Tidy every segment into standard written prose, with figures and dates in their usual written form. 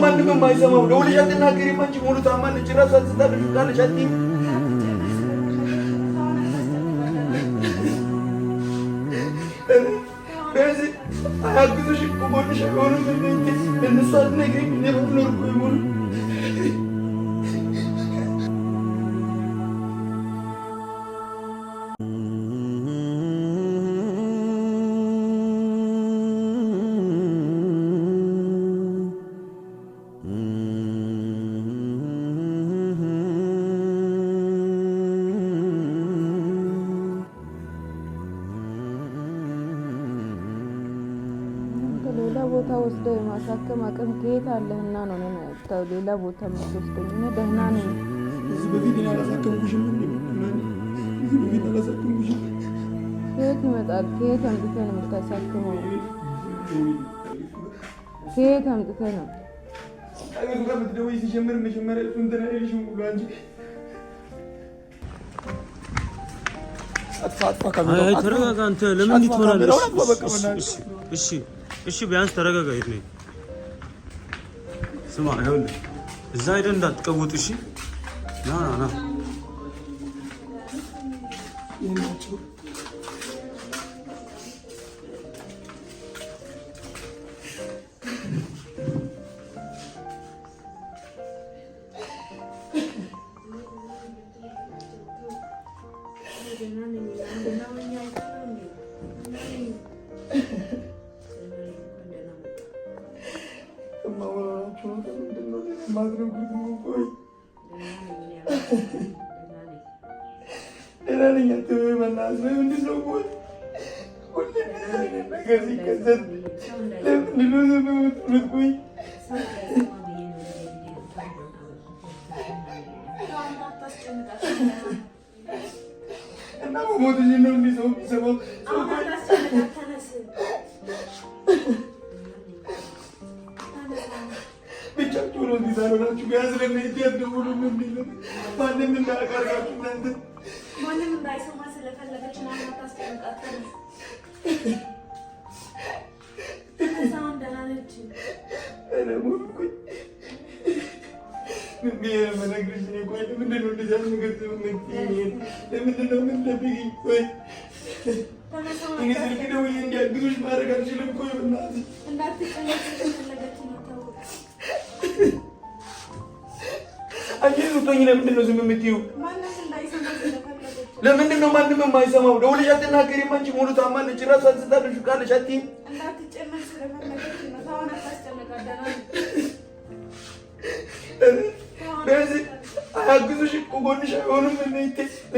ምንድነው ማንም የማይሰማው? ደውለሽ አትናገሪም አንቺ? ሙሉ ታማለች ራሷ ትስታለሽ ካለሽ አትይም። በዚህ አያግዙሽ እኮ ጎንሽ አይሆንም። እነሱ አትነግሪም። እኔ ባልኖር እኮ ይሞሉ ሌላ ቦታ ወስደህ ማሳከም አቅም ከየት አለህና ነው ነው ሌላ ቦታ መስወስደኝ? እኔ ደህና ነኝ። እዚህ በፊት እኔ አላሳከምኩሽም እንዴ? እዚህ በፊት አላሳከምኩሽም። ከየት ይመጣል? ከየት አምጥተህ ነው የምታሳክመው? ከየት አምጥተህ ነው? አገሩ ጋር ብትደውይ ሲጀምር መጀመሪያ እሱ እንትን አይልሽም ብሎ አንቺ ተረጋጋ። አንተ ለምን ትሆናለህ? እሺ ቢያንስ ተረጋጋ። ይሄ ስማ፣ ይኸውልህ እዛ ሄደህ እንዳትቀውጥ እሺ? ና ለምንድነው ማንም የማይሰማው? ደውለሽ አትናገሪም አንቺ? ሙሉ ታማለች ራሷ ትስታለሽ ካለሽ አትይም። በዚህ አያግዙሽ እኮ ጎንሽ አይሆንም።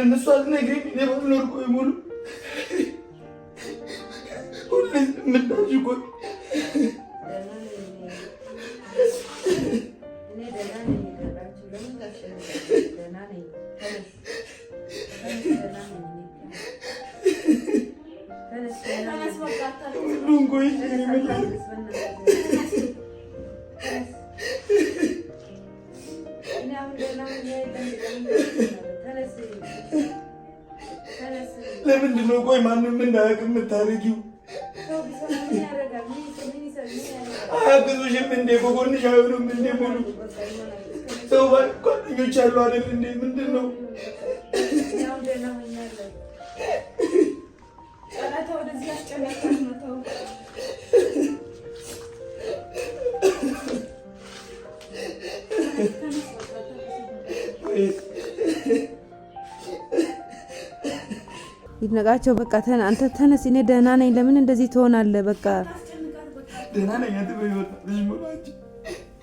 እነሱ አትነግሪም። እኔ ባልኖር እኮ ይሞሉ ሁሌ የምታሽ እኮ ለምንድነው ቆይ ማንም እንዳያውቅ የምታደርጊው? አያግዙሽም እንዴ? በጎንሽ አይሆኑም እንዴ? ሙሉ ሰው ጓደኞች አሉ አይደል እንዴ? ምንድን ነው ይነጋቸው? በቃ አንተ ተነስ። እኔ ደህና ነኝ። ለምን እንደዚህ ትሆናለህ? በቃ ደህና ነኝ። አንተ በይወጣ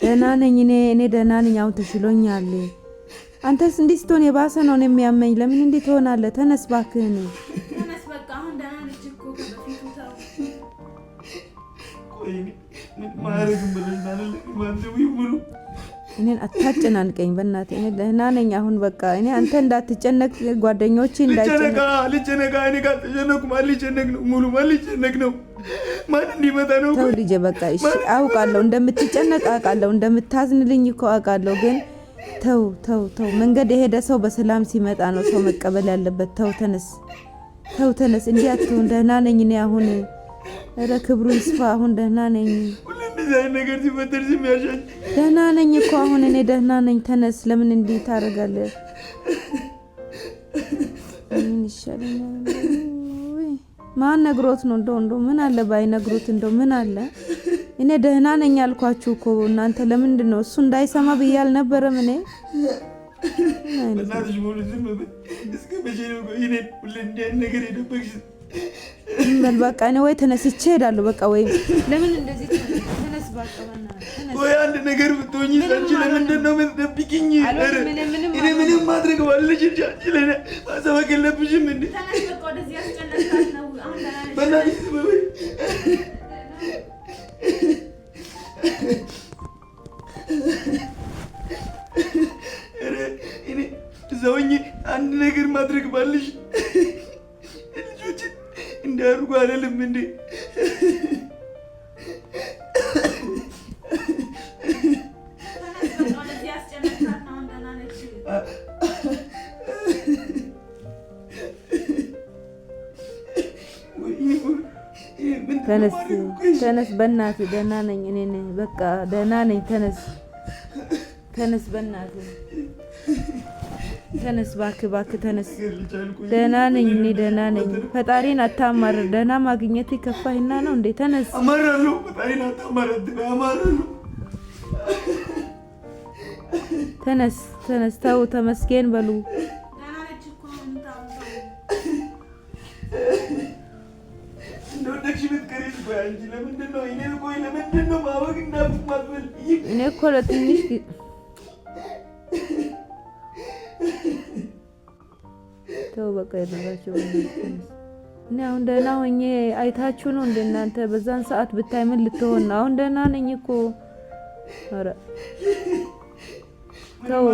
ደህና ነኝ። እኔ ደህና ነኝ። አሁን ተሽሎኛል። አንተስ እንዲህ ስትሆን የባሰ ነው የሚያመኝ። ለምን እንዲህ ትሆናለህ? ተነስ እባክህን። ተነስ በቃ አሁን ደህና ነች እኮ ከበፊቱ ተው። ቆይ ማረግ ብለሽ አይደል? ማንተው ይሙሉ እኔን አታጨናንቀኝ በእናትህ። እኔ ደህና ነኝ አሁን በቃ። እኔ አንተ እንዳትጨነቅ ጓደኞቼ እንዳይጨነቅ ልጨነቃ እኔ ጋር ተጨነቁ። ማን ሊጨነቅ ነው? ሙሉ ማን ሊጨነቅ ነው? ማን እንዲመጣ ነው? ተው ልጄ በቃ እሺ። አውቃለሁ እንደምትጨነቅ አውቃለሁ፣ እንደምታዝንልኝ እኮ አውቃለሁ። ግን ተው ተው ተው። መንገድ የሄደ ሰው በሰላም ሲመጣ ነው ሰው መቀበል ያለበት። ተው ተነስ፣ ተው ተነስ። እንዲህ አትሁን። ደህና ነኝ እኔ አሁን። ኧረ ክብሩ ይስፋ። አሁን ደህና ነኝ። እንደዚህ አይነት ነገር ሲፈጠር ዝም ያልሻኝ? ደህና ነኝ እኮ አሁን እኔ ደህና ነኝ። ተነስ። ለምን እንዲህ ታደርጋለህ? ምን ይሻለኛል? ማን ነግሮት ነው? እንደው ምን አለ ባይነግሩት፣ እንደው ምን አለ? እኔ ደህና ነኝ አልኳችሁ እኮ እናንተ ለምንድን ነው እሱ እንዳይሰማ ብዬ አልነበረም እኔ? በእናትሽ ሙሉ ዝም በል። እስከ መቼ ነው ይሄን ሁሌ እንዲህ አይነት ነገር የደበቅሽ? በል በቃ እኔ ወይ ተነስቼ እሄዳለሁ። በቃ ወይ ለምን እንደዚህ ተነስ በቃ ወይ አንድ ነገር ብትሆኚ አንቺ ለምንድን ነው የምትደብቂኝ? እኔ ምንም ማድረግ ባልልሽ እንጂ አንቺ ለእኔ ማሳወቅ የለብሽም እንዴ? በእናትሽ ዝም በይ። እኔ እዛ ሆኜ አንድ ነገር ማድረግ ባልሽ ልጆችን እንዳያርጉ አልልም እንዴ? ተነስ በእናትህ። ደህና ነኝ እኔ ነኝ። በቃ ደህና ነኝ። ተነስ በእናትህ ተነስ። እባክህ ተነስ። ደህና ነኝ እኔ ደህና ነኝ። ፈጣሪን አታማርር። ደህና ማግኘት ከፋይና ነው እንዴ? ተነስ። አማራለሁ። ፈጣሪን አታማርር። አማራለሁ። ተነስ። ተው ተመስገን በሉ። እኔ እኮ ለትንሽ ተው በቃ የደረሳችሁ እኔ አሁን ደህና ሆኜ አይታችሁ ነው እንደ እናንተ በዛን ሰዓት ብታይ ምን ልትሆን ነው? አሁን ደህና ነኝ እኮ። ኧረ ተው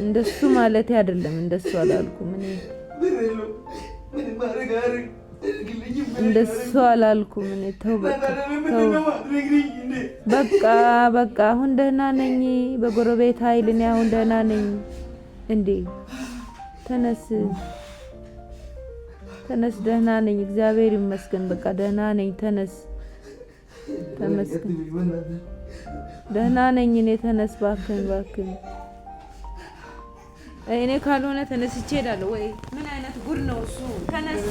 እንደሱ ማለት አይደለም። እንደሱ አላልኩም እኔ እንደሱ አላልኩም እኔ። ተው በቃ አሁን ደህና ነኝ። በጎረቤት ኃይል እኔ አሁን ደህና ነኝ እንዴ። ተነስ። ደህና ነኝ እግዚአብሔር ይመስገን። በቃ ደህና ነኝ። ተመስገን። ደህና ነኝ እኔ። ተነስ እባክህን። እኔ ካልሆነ ተነስቼ እሄዳለሁ። ወይ ምን አይነት ጉድ ነው እሱ? ተነስ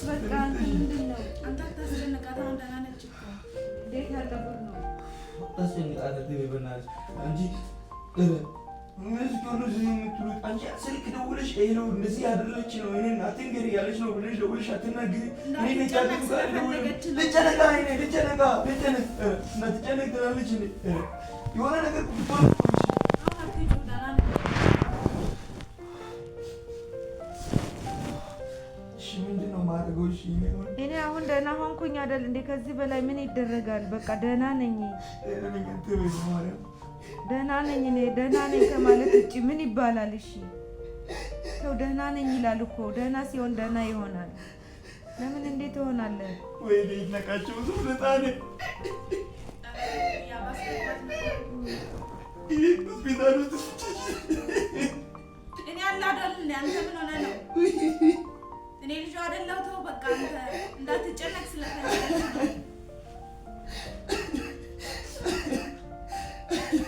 በቃ። ምንድን ነው አንተ ታስጨንቃት? አሁን ደህና ነች እኮ። እንዴት ያለ ጉድ ነው? ታስጨንቃት በእናትሽ አንቺ። አንቺ ስልክ ደውለሽ ይሄ ነው እንደዚህ ያደረች ነው እኔን አትንገሪ ያለች ነው ብለሽ ደውለሽ አትናገሪ። እኔ ልጨነቅ ትላለች የሆነ ነገር እኔ አሁን ደህና ሆንኩኝ አይደል እንዴ? ከዚህ በላይ ምን ይደረጋል? በቃ ደህና ነኝ እኔ ደህና ነኝ ከማለት ውጭ ምን ይባላል? እሺ ሰው ደህና ነኝ ይላል እኮ። ደህና ሲሆን ደህና ይሆናል። ለምን እንዴት ትሆናለህ? ወይ ነቃቸው ሰው ለታኔ ሆስፒታል ውስጥ እኔ አለ አይደል አንተ ምን ሆነ ነው? እኔ ልጅ አይደለሁ። ተው በቃ አንተ እንዳትጨነቅ ስለፈለግህ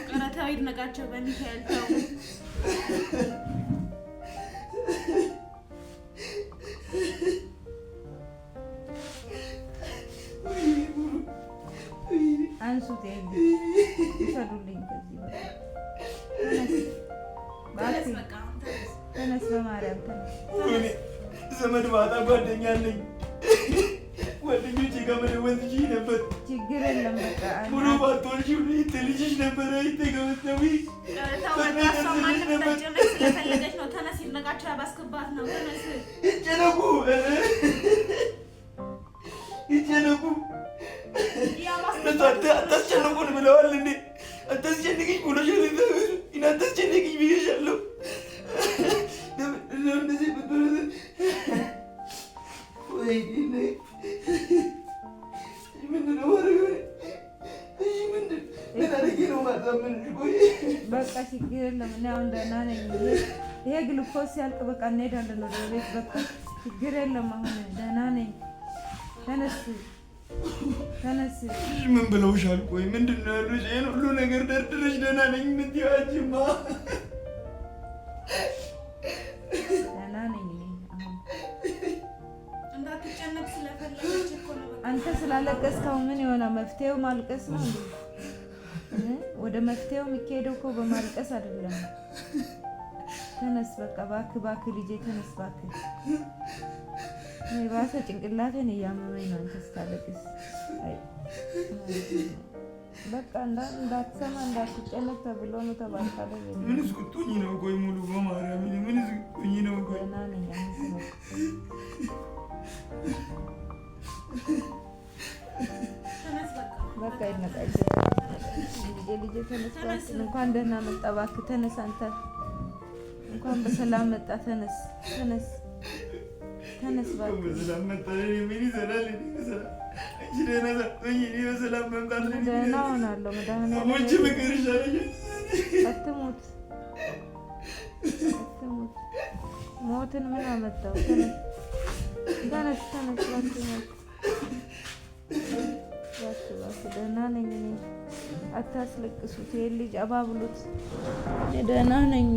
ቀረታው ይድነቃቸው በሚካኤል ተው። አንሱት ይሰዱልኝ። ከዚህ በቃ ተነስ በማርያም ተነስ። ዘመድ ማጣ ጓደኛ አለኝ። ጓደኞቼ ጋር መደወል ትችይ ነበር። ችግር የለም በቃ ሙሉ ባትወልጂ ልጅሽ ነበረ ይተገበተዊ ስለፈለገች ነው። ተነስ ይድነቃቸው ያባስክባት ነው። ተነስ ይጨነቁ አታስጨንቁን ብለዋል እንዴ? አታስጨንቅኝ ብሎሻል። አታስጨንቅኝ ብዬሻለሁ። እንደዚህ በቃ ችግር የለም። እኔ አሁን ደህና ነኝ። ይሄ ግሉኮስ ሲያልቅ በቃ እንሄዳለን ወደ ቤት። በቃ ችግር የለም። አሁን ደህና ነኝ። ተነስ። ምን ብለውሻል? ቆይ ምንድን ነው ያሉሽ? ይሄን ሁሉ ነገር ደርድረሽ ደህና ነኝ የምትይው አንቺማ። ደህና ነኝ አሁን። እንዳትጨነቅ ስለፈለገች እኮ ነው። አንተ ስላለቀስከው ምን ይሆናል? መፍትሄው ማልቀስ ነው እንዴ? ወደ መፍትሄው የሚካሄደው እኮ በማልቀስ አይደለም። ተነስ በቃ እባክህ ልጄ ተነስ እባክህ። ባሰ ጭንቅላቴን እያመመኝ ነው አንተ ስታለቅስ። በቃ እንዳትሰማ እንዳትጨነቅ ተብሎ ነው ተባልካለ። ምን እስክትሆኚ ነው? ቆይ ሙሉ በማርያም ምን እስክትሆኚ ነው? ቆይ ደህና ነኝ አሁን። በቃ ይነቃል ልጄ ተነስ። እንኳን ደህና መጣ እባክህ ተነስ። አንተ እንኳን በሰላም መጣ። ተነስ እባክህ። በሰላም መጣ። ምን ይሰራል? አንቺ ደህና ሳትሆኚ እኔ በሰላም መምጣት ደህና ሆናለሁ። መድኃኒዓለም ሞች ምክር ይሻለኛል። አትሙት። ሞትን ምን አመጣው? ተነስ እባክህ። ደህና ነኝ እኔ። አታስለቅሱት። ይሄን ልጅ አባብሉት። እኔ ደህና ነኝ።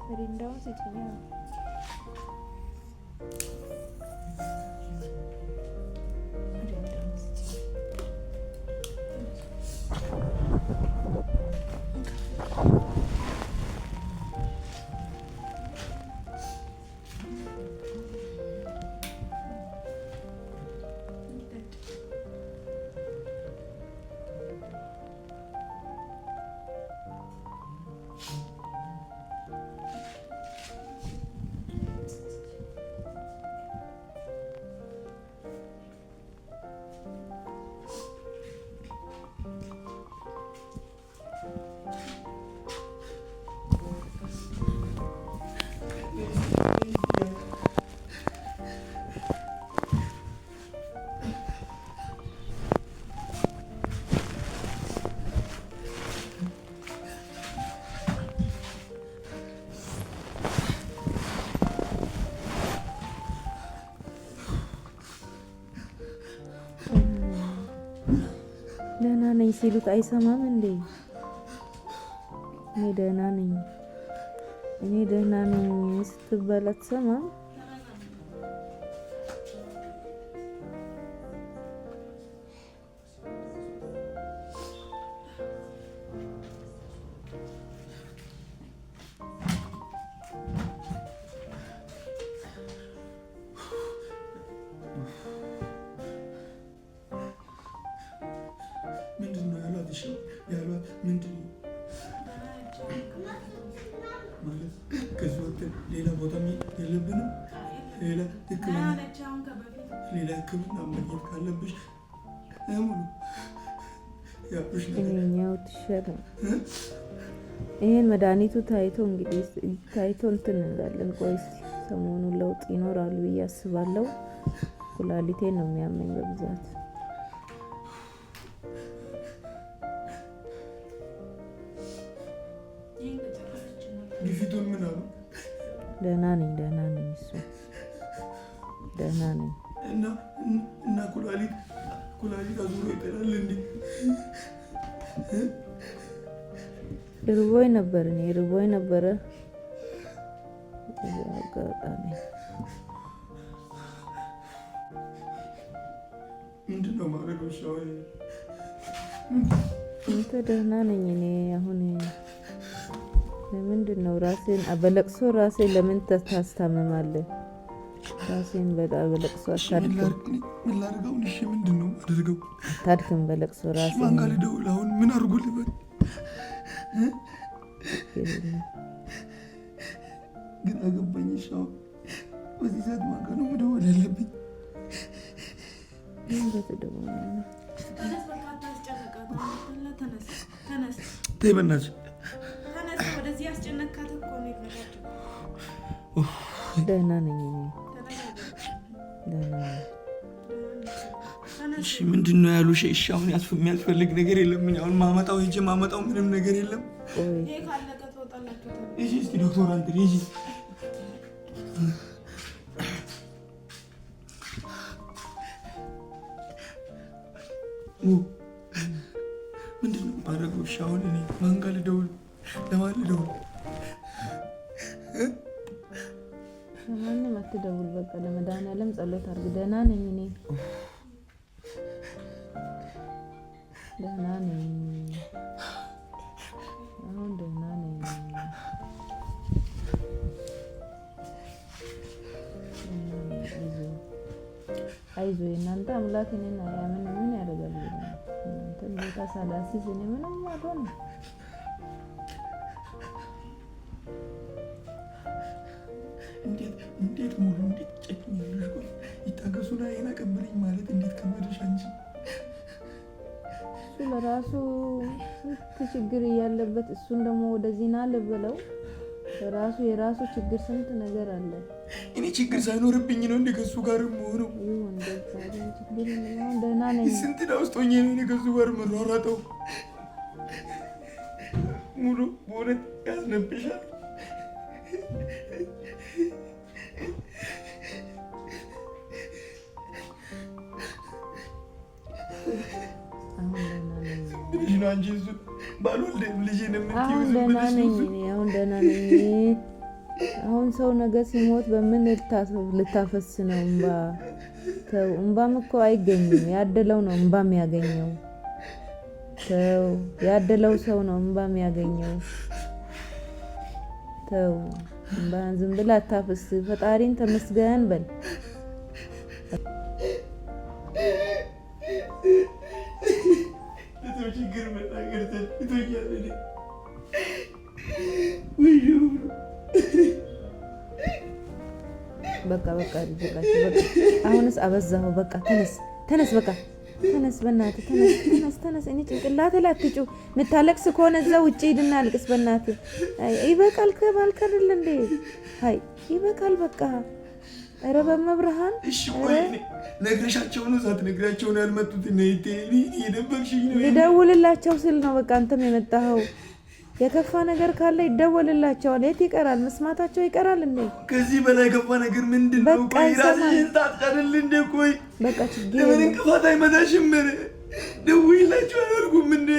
Merindaውን ስጭኝ። ደህና ነኝ ሲሉት አይሰማም እንዴ? እኔ ደህና ነኝ ስትባል አትሰማም? ምንድን ነው ያሏት? እሺ ያሏት ምንድን ነው ማለት? ከዚህ ወጥተን ሌላ ቦታ የለብንም? ሌላ ሕክምና ማግኘት ካለብሽ ሙሉ ያብሽ እኛው ትሸራ ይሄን መድኃኒቱ ታይቶ እንግዲህ ታይቶ እንትን እንላለን። ቆይ ሰሞኑን ለውጥ ይኖራሉ ብዬ አስባለሁ። ኩላሊቴን ነው የሚያመኝ በብዛት። ግፊቱን ምን አሉ? ደህና ነኝ እሱ ደህና ነኝ። እና ኩላሊት አዙሮ ይጠላል እንዴ? ርቦኝ ነበረ አጋጣሚ። ምንድን ነው ማድረገው? አንተ ደህና ነኝ እኔ አሁን ምንድን ነው ራሴን በለቅሶ ራሴን ለምን ታስታምማለህ? ራሴን በለቅሶ አታድክም። ምን ላድርገው? እሺ ምንድን ነው አድርገው? አታድክም በለቅሶ ራሴን። ማን ጋር ልደውል አሁን? ምን አድርጎ ልበል? ግን አገባኝ። ሻው በዚህ ሰዓት ማጋ ነው መደወል ያለብኝ? ተይ በእናትሽ ደህና ነኝ። እሺ ምንድን ነው ያሉሽ? እሺ አሁን የሚያስፈልግ ነገር የለም? አሁን ማመጣው ሂጅ ማመጣው ምንም ነገር የለም? እሺ እስቲ ዶክተር አንተ ሂጂ። ምንድን ነው የማደርገው? እሺ አሁን እኔ ማን ጋር ልደውል? ለማን ልደውል? ለማንም አትደውል። በቃ ለመድኃኒዓለም ጸሎት አድርግ። ደህና ነኝ እኔ ደህና ነኝ። አሁን ደህና ነኝ። አይዞህ የእናንተ አምላክ እኔን አያምን ምን ያደርጋል? እንትን ቦታ ሳላሲዝ እኔ ምንም አልሆንም። እንዴት ሙሉ እንዴት ጨክኝ ያለሽ? ይታገሱና ይሄን አቀበለኝ ማለት እንዴት ከመደሽ አንቺ? እሱ ለራሱ ስንት ችግር እያለበት እሱን ደግሞ ወደዚህ ና ልበለው። ለራሱ የራሱ ችግር ስንት ነገር አለ። እኔ ችግር ሳይኖርብኝ ነው እንደ ከሱ ጋር የምሆነው። ደህና ነኝ። ስንት ዕዳ ውስጥ ሆኜ ነው እኔ ከሱ ጋር የምሯሯጠው። ሙሉ በእውነት ያስነብሻል። አንቺ እሱ ባልወልድም ልጄን የምትይው ደህና ነኝ። አሁን ደህና ነኝ። አሁን ሰው ነገ ሲሞት በምን ልታፈስ ነው እንባ? ተው፣ እንባም እኮ አይገኝም። ያደለው ነው እንባ የሚያገኘው። ተው፣ ያደለው ሰው ነው እንባ የሚያገኘው። ተው፣ እንባን ዝም ብለህ አታፍስ። ፈጣሪን ተመስገን በል። ችግር መናገር ተችቶኛል። በቃ አሁንስ አበዛኸው። በቃ ተነስ፣ በቃ ተነስ፣ በእናትህ ተነስ። እኔ ጭንቅላቴ ላይ አትጩ። የምታለቅስ ከሆነ እዛ ውጭ ሂድና አልቅስ። በእናትህ ይበቃል። ከባልክ አይደል እንዴ? አይ ይበቃል። በቃ ኧረ በመብርሃን እሺ ቆይ ነግረሻቸው ነው? ሳትነግሪያቸው ነው ያልመጡት? የደበቅሽኝ ነው? ልደውልላቸው ስል ነው በቃ አንተም የመጣኸው። የከፋ ነገር ካለ ይደወልላቸዋል። የት ይቀራል? መስማታቸው ይቀራል እንዴ? ከዚህ በላይ የከፋ ነገር ምንድን ነው? ቆይ ራስሽን ታጥቃለል እንዴ? ቆይ በቃ ችግር ለምን እንቅፋት አይመታሽም? ደውይላቸው አላልኩም እንዴ?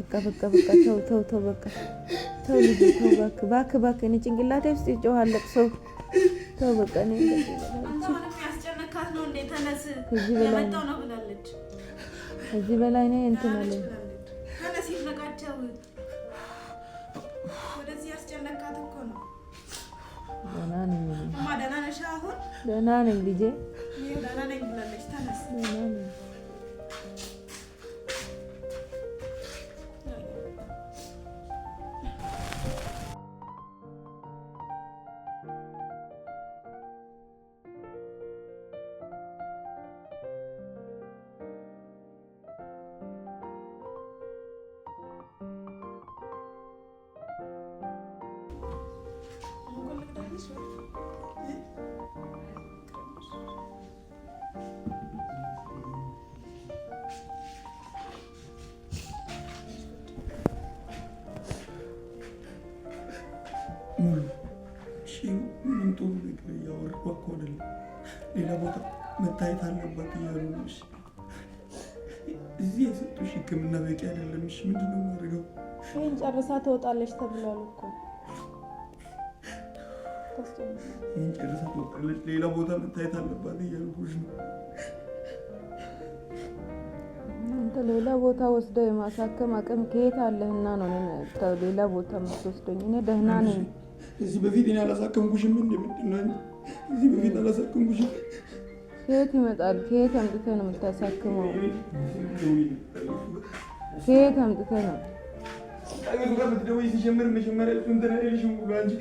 በቃ ተው በቃ ተው ልጄ ተው እባክህ። እኔ ጭንቅላቴ ውስጥ ይጮሃል ለቅሶ። ተው በቃ እኔ ያስጨነካት ነው እንዴ? ተነስ፣ የመጣው ነው ብላለች። ከዚህ በላይ ነው እንትን አለኝ። ተነስ፣ ይነቃቸው። ወደዚህ ያስጨነካት እኮ ነው። ደህና ነኝ እማ። ደህና ነሽ? አሁን ደህና ነኝ ልጄ፣ ደህና ነኝ ብላለች። ተነስ። ደህና ነኝ። ሙሉ እሺ፣ ምንም ጥሩ ነገር እያወራሁ እኮ አይደለም። ሌላ ቦታ መታየት አለባት እያሉ ነው። እሺ፣ እዚህ የሰጡሽ ሕክምና በቂ አይደለም። እሺ፣ ምንድን ነው የማደርገው? ይህን ጨርሳ ትወጣለች ተብሏል እኮ። ይህን ጨርሳ ትወጣለች፣ ሌላ ቦታ መታየት አለባት እያልኩሽ ነው። አንተ ሌላ ቦታ ወስደህ የማሳከም አቅም ከየት አለህና ነው ሌላ ቦታ የምትወስደኝ? እኔ ደህና ነኝ። እዚህ በፊት እኔ አላሳከምኩሽም? ምንድን ነው እዚህ በፊት አላሳከምኩሽም? ከየት ይመጣል? ከየት አምጥተህ ነው የምታሳክመው? ከየት አምጥተህ ነው? ከቤቱ ጋር ብትደውይ ሲጀምር መጀመሪያ እንትን አይልሽም ብሎ አንቺ